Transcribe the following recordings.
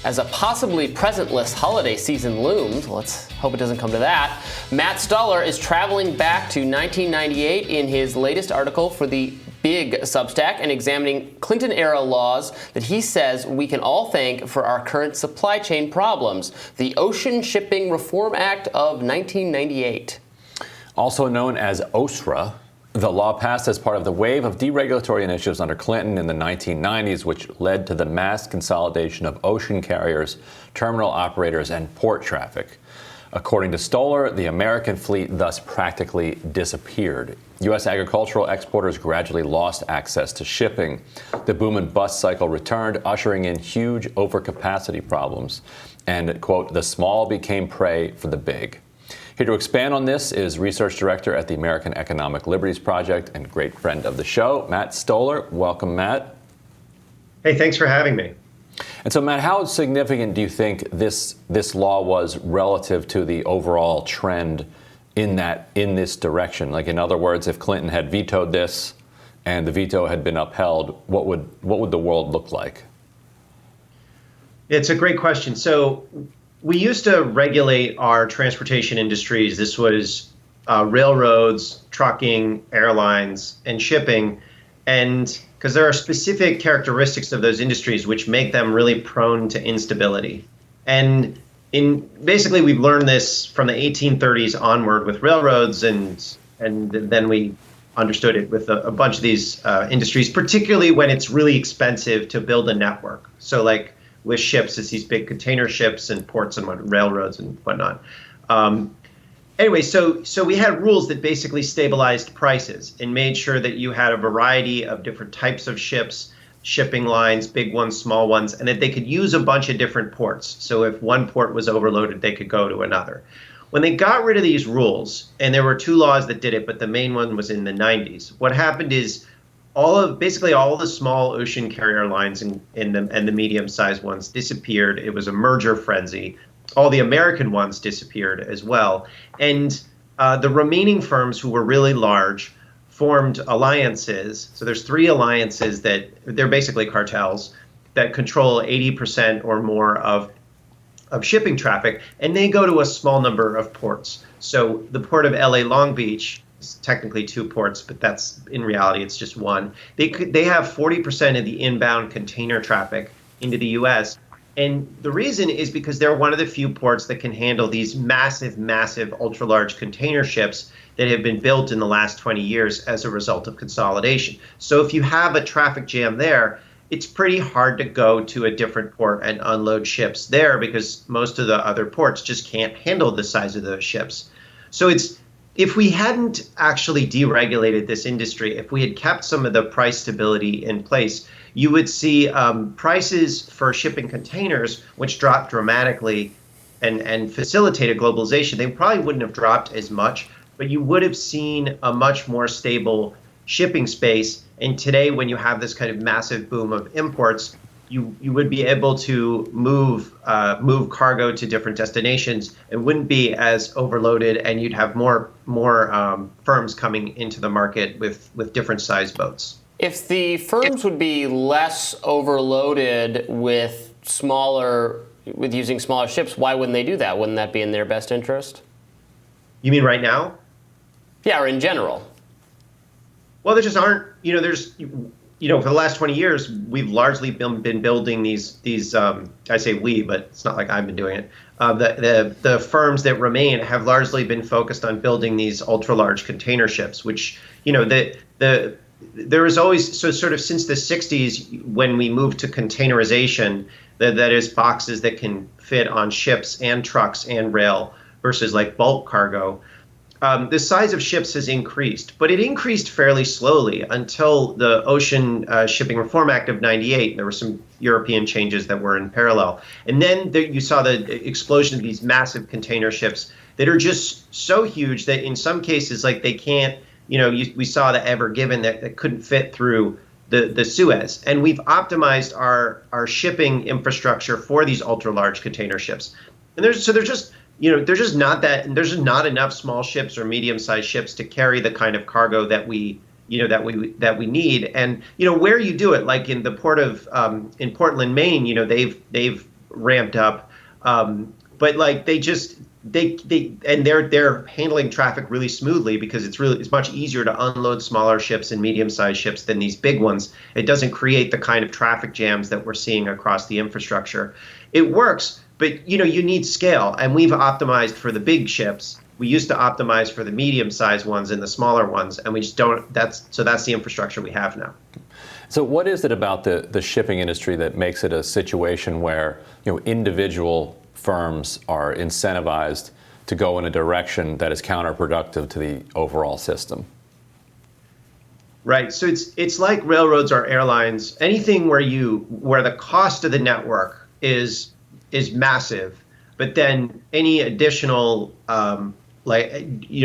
As a possibly presentless holiday season looms, let's hope it doesn't come to that, Matt Stoller is traveling back to 1998 in his latest article for the Big Substack and examining Clinton-era laws that he says we can all thank for our current supply chain problems, the Ocean Shipping Reform Act of 1998. Also known as OSRA, the law passed as part of the wave of deregulatory initiatives under Clinton in the 1990s, which led to the mass consolidation of ocean carriers, terminal operators, and port traffic. According to Stoller, the American fleet thus practically disappeared. U.S. agricultural exporters gradually lost access to shipping. The boom and bust cycle returned, ushering in huge overcapacity problems. And, quote, the small became prey for the big. Here to expand on this is research director at the American Economic Liberties Project and great friend of the show, Matt Stoller. Welcome, Matt. Hey, thanks for having me. And so, Matt, how significant do you think this law was relative to the overall trend in this direction? Like, in other words, if Clinton had vetoed this and the veto had been upheld, what would the world look like? It's a great question. So we used to regulate our transportation industries. This was railroads, trucking, airlines, and shipping. And because there are specific characteristics of those industries which make them really prone to instability. And basically, we've learned this from the 1830s onward with railroads, and then we understood it with a bunch of these industries, particularly when it's really expensive to build a network. So like with ships, it's these big container ships and ports and railroads and whatnot. Anyway, so we had rules that basically stabilized prices and made sure that you had a variety of different types of ships, shipping lines, big ones, small ones, and that they could use a bunch of different ports. So if one port was overloaded, they could go to another. When they got rid of these rules, and there were two laws that did it, but the main one was in the 90s, what happened is basically all the small ocean carrier lines and the medium-sized ones disappeared. It was a merger frenzy. All the American ones disappeared as well. And the remaining firms who were really large formed alliances. So there's three alliances that they're basically cartels that control 80% or more of shipping traffic, and they go to a small number of ports. So the port of LA Long Beach, it's technically two ports, but that's in reality it's just one. They have 40% of the inbound container traffic into the U.S. And the reason is because they're one of the few ports that can handle these massive, ultra-large container ships that have been built in the last 20 years as a result of consolidation. So if you have a traffic jam there, it's pretty hard to go to a different port and unload ships there because most of the other ports just can't handle the size of those ships. So if we hadn't actually deregulated this industry, if we had kept some of the price stability in place, you would see prices for shipping containers, which dropped dramatically and facilitated globalization. They probably wouldn't have dropped as much, but you would have seen a much more stable shipping space. And today, when you have this kind of massive boom of imports, you would be able to move cargo to different destinations and wouldn't be as overloaded, and you'd have more firms coming into the market with different size boats. If the firms would be less overloaded with using smaller ships, why wouldn't they do that? Wouldn't that be in their best interest? You mean right now? Yeah, or in general. Well, there just aren't. For the last 20 years, we've largely been building these. I say we, but it's not like I've been doing it. The firms that remain have largely been focused on building these ultra large container ships, which there is always, so sort of since the 60s when we moved to containerization, that is boxes that can fit on ships and trucks and rail versus like bulk cargo. The size of ships has increased, but it increased fairly slowly until the Ocean Shipping Reform Act of 98. There were some European changes that were in parallel. And then you saw the explosion of these massive container ships that are just so huge that in some cases, like they can't, we saw the Ever Given that couldn't fit through the Suez. And we've optimized our shipping infrastructure for these ultra large container ships. And there's just not enough small ships or medium-sized ships to carry the kind of cargo that we need. And where you do it, like in the port of in Portland, Maine, they've ramped up. But like they're handling traffic really smoothly because it's much easier to unload smaller ships and medium-sized ships than these big ones. It doesn't create the kind of traffic jams that we're seeing across the infrastructure. It works, but you need scale, and we've optimized for the big ships. We used to optimize for the medium-sized ones and the smaller ones, and we just don't. That's the infrastructure we have now. So what is it about the shipping industry that makes it a situation where individual firms are incentivized to go in a direction that is counterproductive to the overall system? Right. So it's like railroads or airlines. Anything where the cost of the network is massive, but then any additional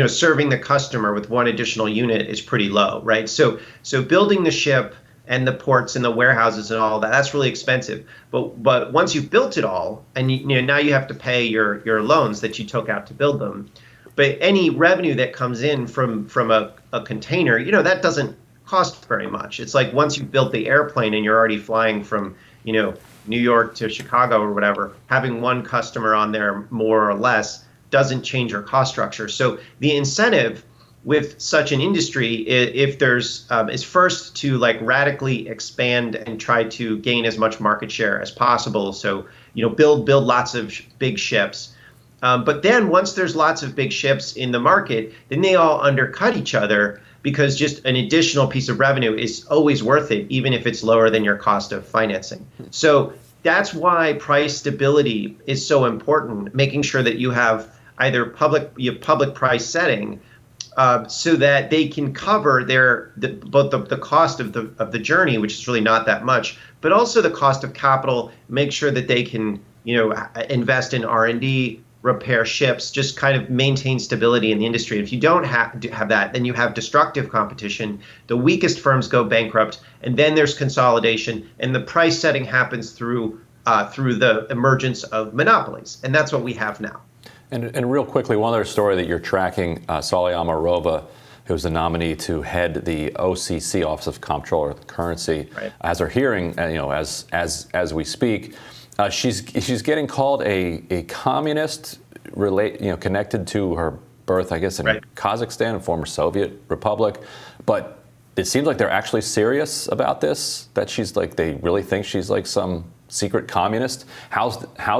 serving the customer with one additional unit is pretty low, right? So building the ship and the ports and the warehouses and all that's really expensive. But once you've built it all, and now you have to pay your loans that you took out to build them. But any revenue that comes in from a container, that doesn't cost very much. It's like once you've built the airplane and you're already flying from New York to Chicago or whatever, having one customer on there more or less doesn't change your cost structure. So the incentive with such an industry, if there's is first to radically expand and try to gain as much market share as possible. So build lots of big ships. But then once there's lots of big ships in the market, then they all undercut each other because just an additional piece of revenue is always worth it, even if it's lower than your cost of financing. So that's why price stability is so important, making sure that you have either public price setting, so that they can cover both the cost of the journey, which is really not that much, but also the cost of capital. Make sure that they can invest in R&D, repair ships, just kind of maintain stability in the industry. If you don't have that, then you have destructive competition. The weakest firms go bankrupt, and then there's consolidation, and the price setting happens through the emergence of monopolies, and that's what we have now. And real quickly, one other story that you're tracking, Stoller, who's the nominee to head the OCC, Office of Comptroller of the Currency, right, as her hearing, as we speak, she's getting called a communist, connected to her birth, I guess, in right, Kazakhstan, a former Soviet republic, but it seems like they're actually serious about this. That they really think she's some secret communist. How's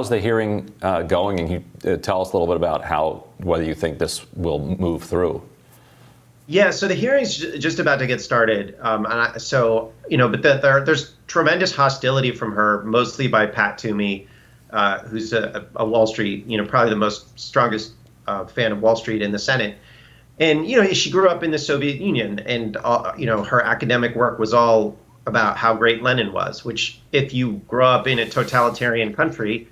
the hearing going? And you tell us a little bit about whether you think this will move through. Yeah, so the hearing's just about to get started, but there's tremendous hostility from her, mostly by Pat Toomey, who's a Wall Street, probably the strongest fan of Wall Street in the Senate. And she grew up in the Soviet Union, and her academic work was all about how great Lenin was, which if you grow up in a totalitarian country,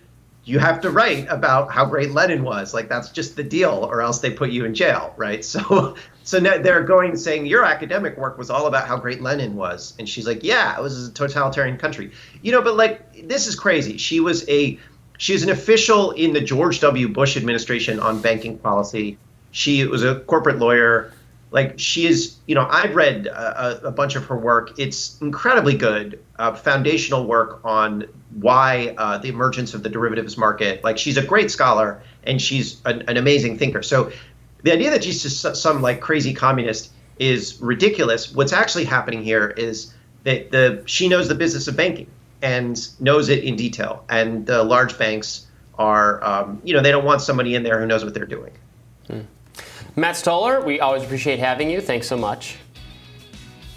you have to write about how great Lenin was. That's just the deal, or else they put you in jail, right? So now they're saying your academic work was all about how great Lenin was. And she's like, yeah, it was a totalitarian country. But this is crazy. She was an official in the George W. Bush administration on banking policy. She was a corporate lawyer. She is, I've read a bunch of her work. It's incredibly good, foundational work on why the emergence of the derivatives market. She's a great scholar, and she's an amazing thinker. So the idea that she's just some crazy communist is ridiculous. What's actually happening here is that she knows the business of banking and knows it in detail. And the large banks are, they don't want somebody in there who knows what they're doing. Matt Stoller, we always appreciate having you. Thanks so much.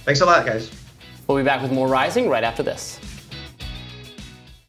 Thanks a lot, guys. We'll be back with more Rising right after this.